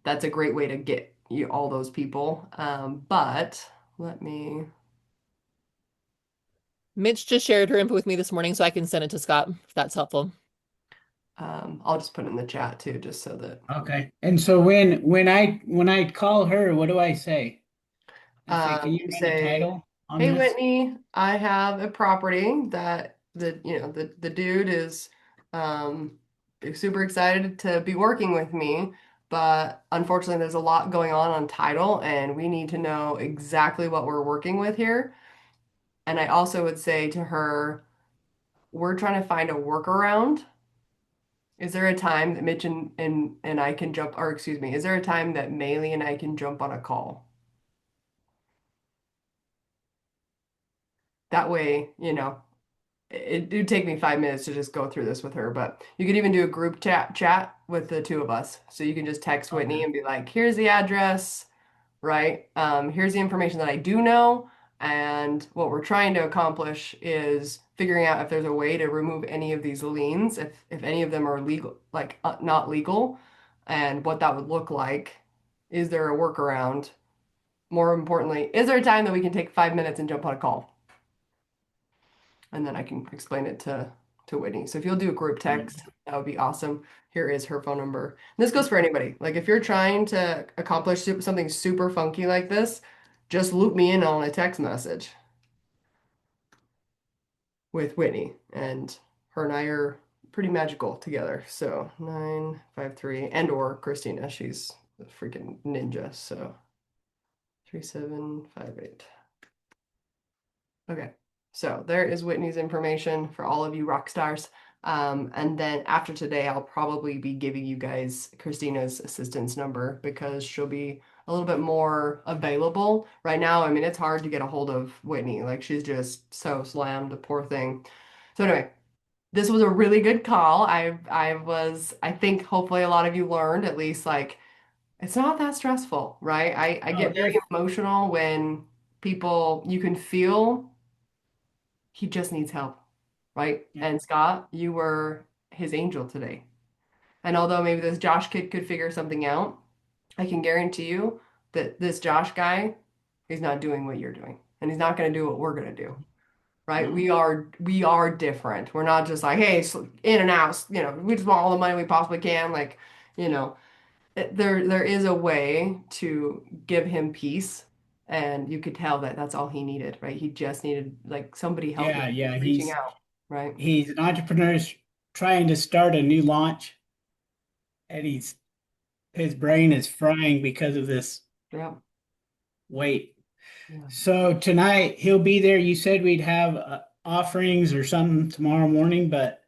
That's a great way to get you all those people. But let me, Mitch just shared her info with me this morning, so I can send it to Scott if that's helpful. I'll just put it in the chat too, just so that Okay. And so when I call her, what do I say? I say, can you you run a say, title on "Hey this? Whitney, I have a property that the dude is um super excited to be working with me, but unfortunately there's a lot going on title and we need to know exactly what we're working with here." And I also would say to her, "We're trying to find a workaround. Is there a time that Mitch and I can jump, or excuse me, is there a time that Maeli and I can jump on a call?" That way, it would take me 5 minutes to just go through this with her, but you could even do a group chat with the two of us. So you can just text Whitney Okay. and be like, "Here's the address, right? Here's the information that I do know, and what we're trying to accomplish is figuring out if there's a way to remove any of these liens, if any of them are legal, like not legal, and what that would look like. Is there a workaround? More importantly, is there a time that we can take 5 minutes and jump on a call?" And then I can explain it to Whitney. So if you'll do a group text, that would be awesome. Here is her phone number. And this goes for anybody. Like if you're trying to accomplish something super funky like this, just loop me in on a text message with Whitney, and her and I are pretty magical together. So 953 and or Christina, she's a freaking ninja. So 3758. Okay, so there is Whitney's information for all of you rock stars. And then after today, I'll probably be giving you guys Christina's assistance number because she'll be a little bit more available. Right now, I mean, it's hard to get a hold of Whitney. Like, she's just so slammed, the poor thing. So anyway, this was a really good call. I think hopefully a lot of you learned at least like it's not that stressful, right? I Oh, get very emotional when people you can feel he just needs help, right? yeah. And Scott, you were his angel today. And although maybe this Josh kid could figure something out, I can guarantee you that this Josh guy is not doing what you're doing. And he's not going to do what we're going to do, right? No. We are different. We're not just like, hey, in and out, we just want all the money we possibly can. Like, you know, there is a way to give him peace. And you could tell that that's all he needed, right? He just needed like somebody helping, Yeah, yeah. reaching He's out, right? he's an entrepreneur trying to start a new launch, and his brain is frying because of this Yeah. weight. Yeah. So tonight he'll be there. You said we'd have offerings or something tomorrow morning, but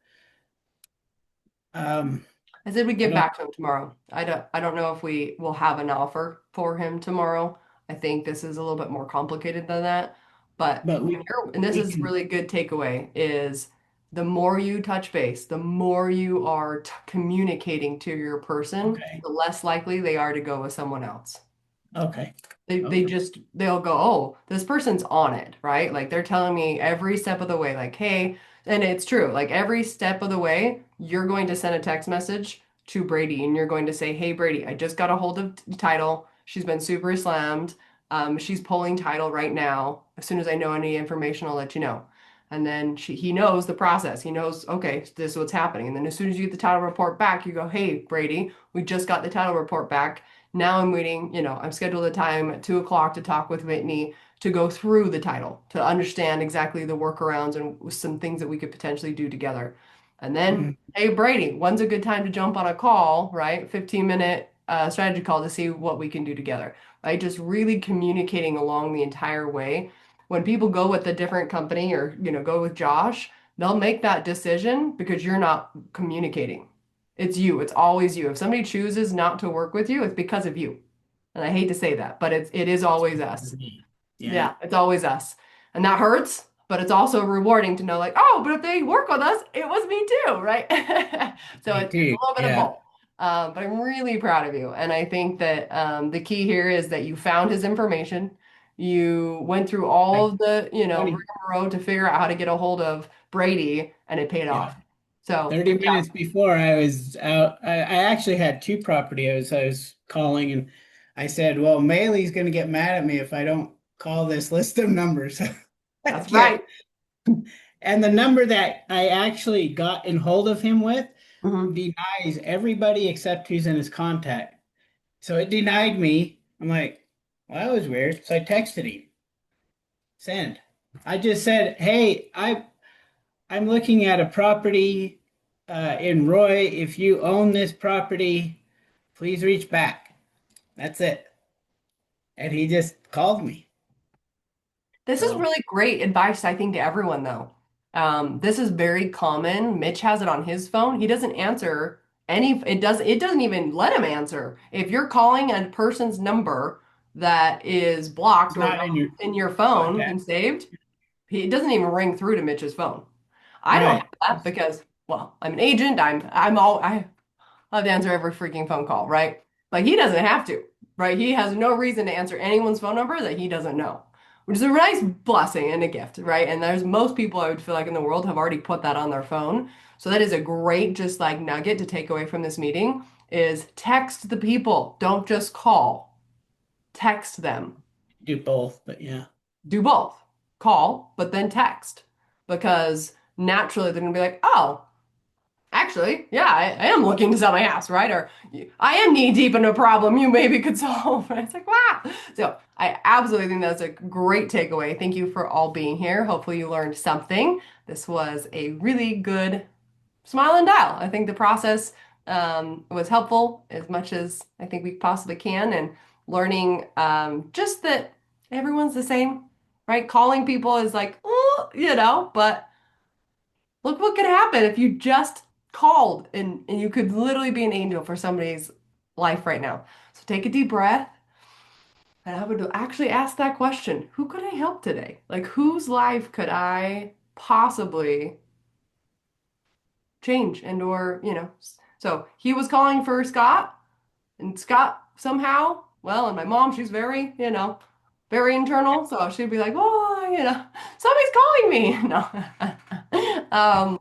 um, I said we I get don't. back to him tomorrow. I don't know if we will have an offer for him tomorrow. I think this is a little bit more complicated than that. But But and this we is can. really good takeaway is the more you touch base, the more you are communicating to your person, Okay. the less likely they are to go with someone else. Okay. Okay. They'll go, "Oh, this person's on it," right? Like they're telling me every step of the way, like, "Hey," and it's true, like every step of the way, you're going to send a text message to Brady and you're going to say, "Hey Brady, I just got a hold of title. She's been super slammed. She's pulling title right now. As soon as I know any information, I'll let you know." And then he knows the process. He knows, okay, this is what's happening. And then as soon as you get the title report back, you go, "Hey Brady, we just got the title report back. Now I'm waiting, I'm scheduled a time at 2 o'clock to talk with Whitney to go through the title, to understand exactly the workarounds and some things that we could potentially do together." And then, Mhm. hey, Brady, when's a good time to jump on a call, right? 15-minute strategy call to see what we can do together, right? Just really communicating along the entire way. When people go with a different company or, go with Josh, they'll make that decision because you're not communicating. It's you. It's always you. If somebody chooses not to work with you, it's because of you. And I hate to say that, but it is always us. Yeah. Yeah, it's always us. And that hurts, but it's also rewarding to know like, oh, but if they work with us, it was me too, right? So Me it's too. a little bit of Yeah. both. But I'm really proud of you. And I think that the key here is that you found his information. You went through all Like of the, twenty. rigmarole to figure out how to get a hold of Brady, and it paid Yeah. off. So 30 good job. minutes before I was out, I actually had two property I was calling, and I said, well, Mailey's going to get mad at me if I don't call this list of numbers. I That's can't. right. And the number that I actually got in hold of him with Hmm. denies everybody except who's in his contact. So it denied me. I'm like, well, that was weird. So I texted him, send. I just said, hey, I'm looking at a property in Roy. If you own this property, please reach back. That's it. And he just called me. This is So really great advice, I think, to everyone, though. This is very common. Mitch has it on his phone. He doesn't answer it doesn't even let him answer. If you're calling a person's number that is blocked it's or not not in your in your phone contact. and saved, it doesn't even ring through to Mitch's phone. I don't Right. have that because, well, I'm an agent. I have to answer every freaking phone call, right? Like he doesn't have to, right? He has no reason to answer anyone's phone number that he doesn't know, which is a nice blessing and a gift, right? And there's most people I would feel like in the world have already put that on their phone. So that is a great just like nugget to take away from this meeting is text the people. Don't just call. Text them. Do both, but yeah. Do both. Call, but then text. Because naturally they're gonna be like, oh, actually, yeah, I am looking to sell my house, right? Or I am knee deep in a problem you maybe could solve. It's like, wow. So I absolutely think that's a great takeaway. Thank you for all being here. Hopefully you learned something. This was a really good smile and dial. I think the process was helpful as much as I think we possibly can, and learning just that everyone's the same, right? Calling people is like, oh, but look what could happen if you just called and you could literally be an angel for somebody's life right now. So take a deep breath. And I would actually ask that question. Who could I help today? Like whose life could I possibly change and or, so he was calling for Scott and Scott somehow, well, and my mom, she's very, very internal. So she'd be like, oh, somebody's calling me. No.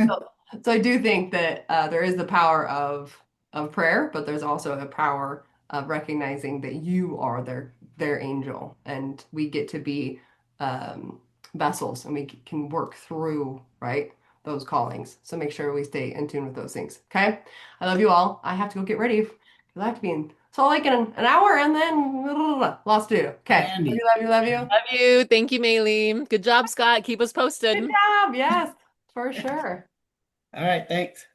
So, so I do think that there is the power of prayer, but there's also the power of recognizing that you are their angel, and we get to be vessels, and we can work through right those callings. So make sure we stay in tune with those things. Okay, I love you all. I have to go get ready because I have to be in Salt Lake in an hour, and then lots to do. Okay, love Andy. you, love you, love you. Love you. Thank you, Maeli. Good job, Scott. Keep us posted. Good job. Yes, for sure. All right, thanks.